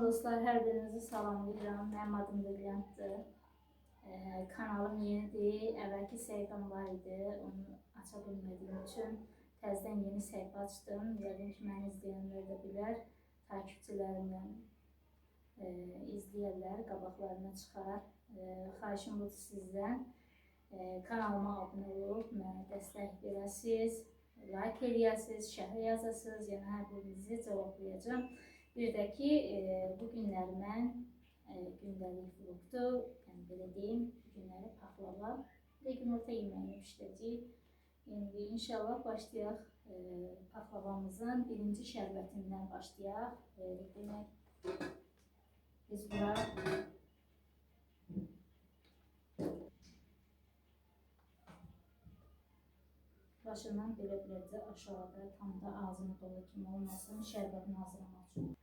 dostlar, hər birinizi salamlayıram. Mənim adım da Bülentdir. Kanalım yenidir. Əvvəlki səhifəm var idi. Onu aça bilmədiyim üçün təzədən yeni səhifə açdım. Yəqin ki, məni izləyənlər də bilər. Takipçilərimdən izləyərlər, qabaqlarına çıxar. Xahişim budur sizdən. Kanalıma abunə olub, mənə dəstək verəsiniz, like eləyəsiniz, şərh yazasınız. Yəni hər birinizi cavablayacağım. Bir də ki, bu günlər mən gündəlik vlogdur, yəni belə deyim, bu günləri paxlava və günorta yeməyi pişirəcəyik. İndi inşallah başlayaq paxlavamızın birinci şərbətindən başlayaq. Demək, biz bura başından belə-beləcə aşağıda tam da ağzına dolu kimi olmasın, şərbətini hazırlamaq üçün.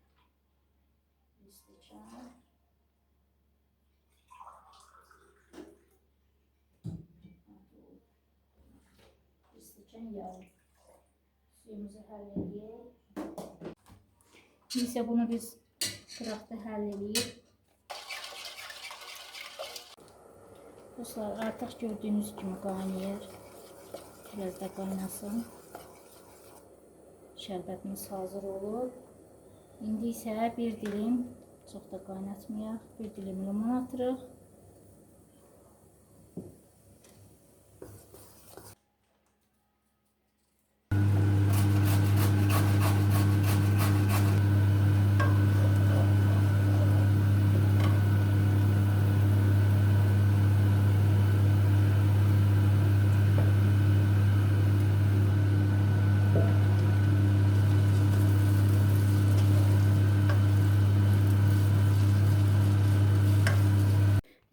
Bir stəkan. Bir stəkan yağ. Suyumuzu həll edəyik. İnsə bunu biz qıraqda həll edəyik. Dostlar, artıq gördüyünüz kimi qaynayır. Biraz da qaynasın. Şərbətimiz hazır olur. İndi isə bir dilim, çox da qaynatmayaq, bir dilim limon atırıq.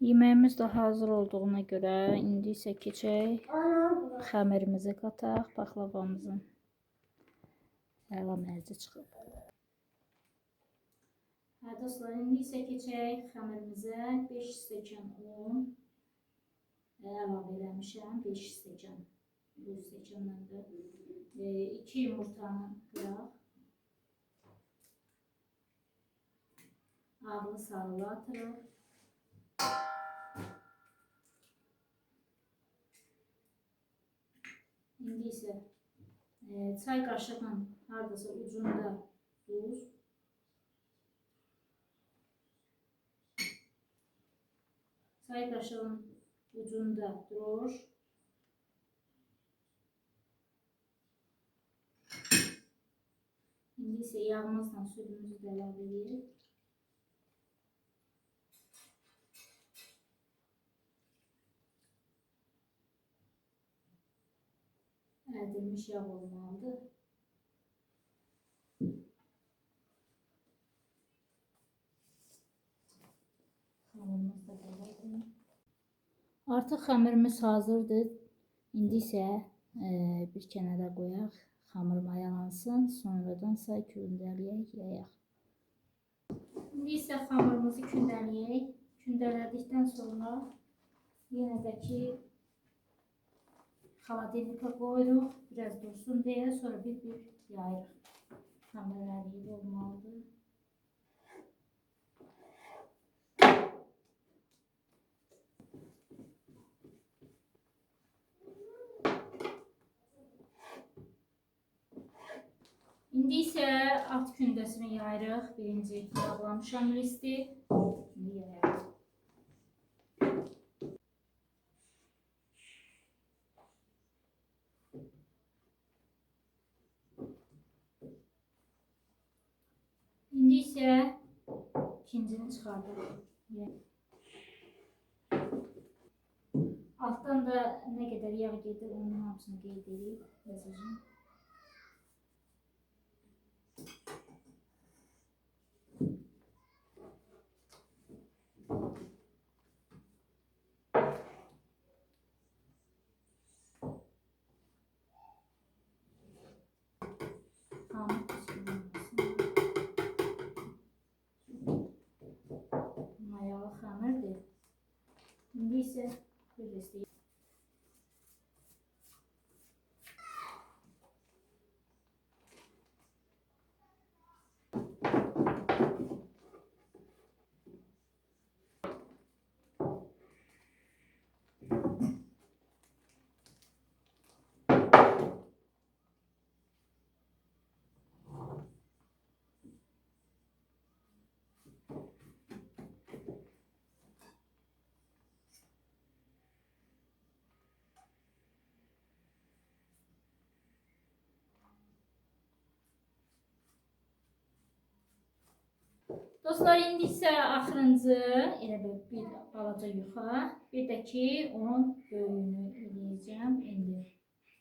Yeməyimiz də hazır olduğuna görə indi isə keçək xəmirimizi qataq, paxlavamızın əlamərci çıxıb. Dostlar, indi isə keçək xəmirimizə 5 stəkan un əlavə eləmişəm, 5 stəkan, bu stəkandan da 2 yumurtanı qıraq, ağlı sarılı atırıq. İndi isə çay qaşığının hardasa ucunda duz, çay qaşığının ucunda droş, indi isə yağımızla südümüzü də əlavə edirik. Ərdilmiş yağ olmalıdır. Xəmirimiz də belədir. Artıq xəmirimiz hazırdır. İndi isə bir kənara qoyaq. Xəmir mayalansın. Sonradan isə kündələyək, yayaq. İndi isə xəmirimizi kündələyək. Kündələdikdən sonra yenə də ki xaladelnikə qoyuruq, biraz dursun deyə, sonra bir yayırıq. Xəmirləri olmalıdır. İndi isə at kündəsini yayırıq. Birinci yağlamışam risti. İndi yayırıq. İndi isə ikincini çıxardırıq. Altdan da nə qədər yağ gedir, onun hamısını qeyd edib yazacağım. Mayalı xəmirdir. İndi isə birləşdirək. Dostlar, indi isə axırıncı elə bir balaca yuxa, bir də ki onun böyüyünü eləyəcəm indi.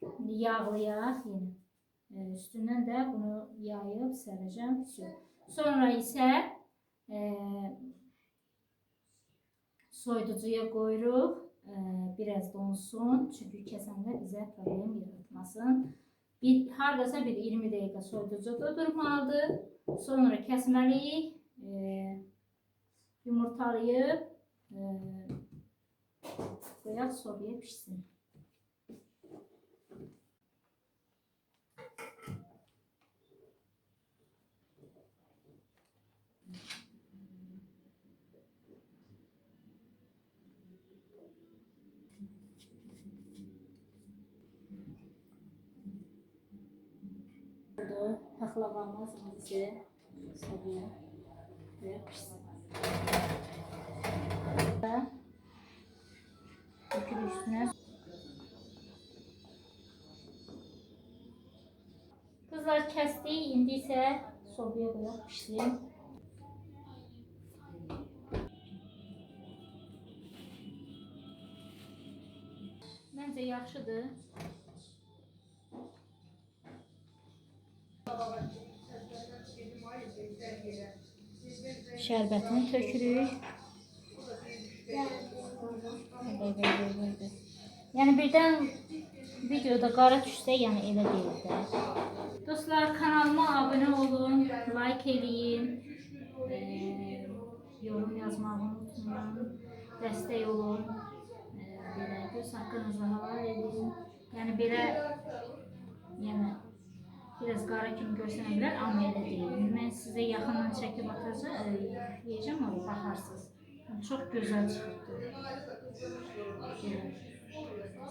İndi yağlayaq yenə. Üstündən də bunu yayıb sərəcəm. Sonra isə soyuducuya qoyuruq. Biraz donsun, çünki kəsəndə bizə problem yaratmasın. Hardasa bir 20 dəqiqə soyuducuda durmalıdır. Sonra kəsməliyik. Yumurtalayıb qoyaq sobaya pişsin. Paxlavamız indi sobaya qoyaq pişsin. Tökür üstünə. Qızlar, kəsdik, indi isə sobaya qoyaq pişsin. Məncə yaxşıdır. Şərbətini tökürük. Yəni birdən videoda qara düşsə, yəni elə deyil də. Dostlar, kanalıma abunə olun, like eləyin, yorum yazmağı unutmayın, dəstək olun, belə göz haqqınızı halal edin. Yəni belə, biraz qara kimi görsənə bilər, amma elə deyil. Mən sizə yaxından çəkib atacağım, oraya baxarsınız. Çox gözəl çıxırdı.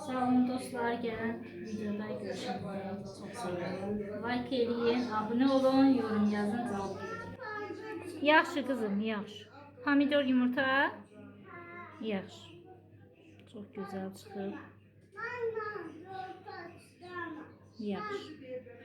Sağ olun dostlar, gələn videoda görüşmək üzere. Çox sağ olun. Like eləyin, abunə olun, yorum yazın, cavab verin. Yaxşı qızım, yaxşı. Pomidor yumurta. Yaxşı. Çox gözəl çıxır. Yaxşı.